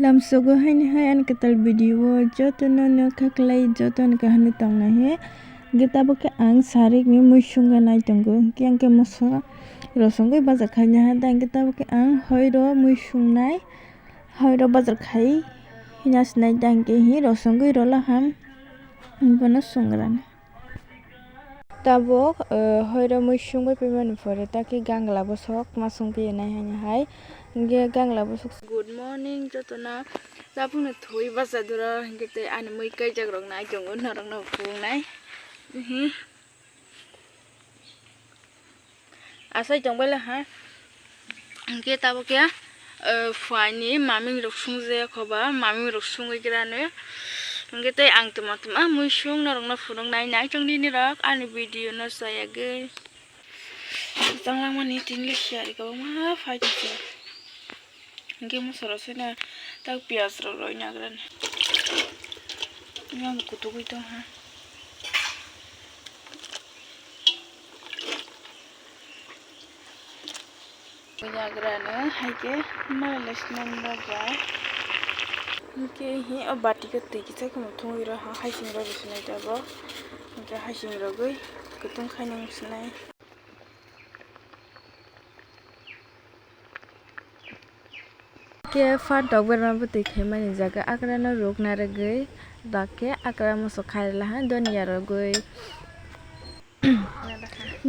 Lamsogo hai an ketal video joto no kaklai joto no kahani tongna he getabo ke ang sarik ni muisunga nai tongo kyang ke moso rosongoi bazar khaina ha dang getabo ke ang hoiro muisungnai hoiro bazar khai hina snai dang ke hi rosongoi rola ham bono sungran tabo hoiro muisungoi pemani pore taki gangla bo sok masung piye nai hai ge gangla bo sok good morning jotona tapungna thui basadura hingete ani mui kai jagrok nai jongo narang no phung nai asai jongbela ha ge tabo kya fuani mami rok sungje khoba mami rok sungoi grane hingete ang tuma mui sung narang no phurong nai nai jongni ni rok ani video no sayage tanglang mani tinli share ko ma faiti hingke mosoro sena tak pias ro roi nagran ngam kutugui to ha nyagrana haike males namba ba hingke hi o bati ko teki sai komo thoi ro ha haising ro bisnai tabo hingke haising ro goi kutung khainang bisnai ke fat dog berma buti khemani jaga akrana rokna ragoi dake akra moso khairla ha doniya rogoi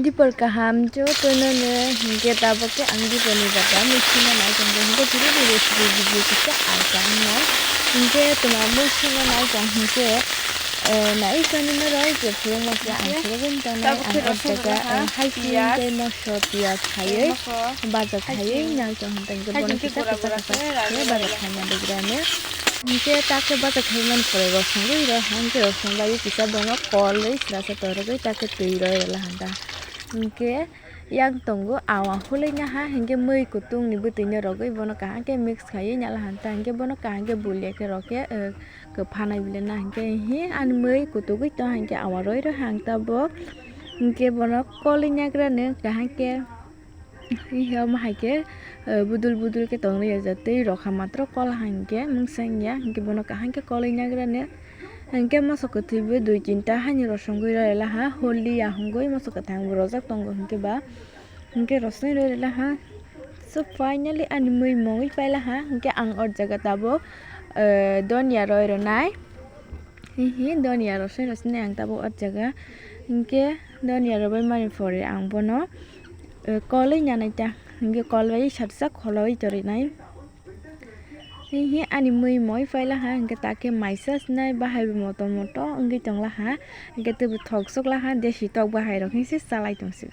dipor kaham jo tono ne hingke tabo ke ang diponi jaga mechina nai jong hingke tiri di recipe video kita akan no hingke tuma mechina nai jong hingke nai kani no roi je phurong ma ke ang phurong ta nai ang jaga haisi ke moso pias khayei baza khayei na jong hintang ke bon kita ne baza khanya degrane hingke take baza khaiman pore rosongoi ro hangke rosongbai kisa bono kol rei srasa torogoi take tui roi la handa hingke yang tongo awa hulai na ha hingke mui kutung ni buti ne rogoi bono kahang ke mix khayei nyala hanta hingke bono kahang ke bulia ke roke ke phanai bile na hingke hi an mui kutugoi to hangke awa roi ro hang tabo hingke bono koli nyagrane kahang ke hi ma haike budul ke tongri jate rokha matro kol hangke mungsangya hingke bono kahang ke koli nyagrane hingke mosok thibe 2-3 ta hani rosongoi rela ha holi ahongoi mosok thang rojak tongo hingke ba hingke rosoi rela ha so finally ani mui mongoi paila ha hingke ang or jaga tabo donia roi ronai hi donia rosoi rosne ang tabo or jaga hingke donia robai mani pore ang bono kolei nyanai ta hingke kolbai satsak kholoi tori nai hi ani mui moi paila ha hingke take maisa snai bahai moto hingke tongla ha hingke tu thok sok la ha desi tok bahai rok hingse salai tongsi।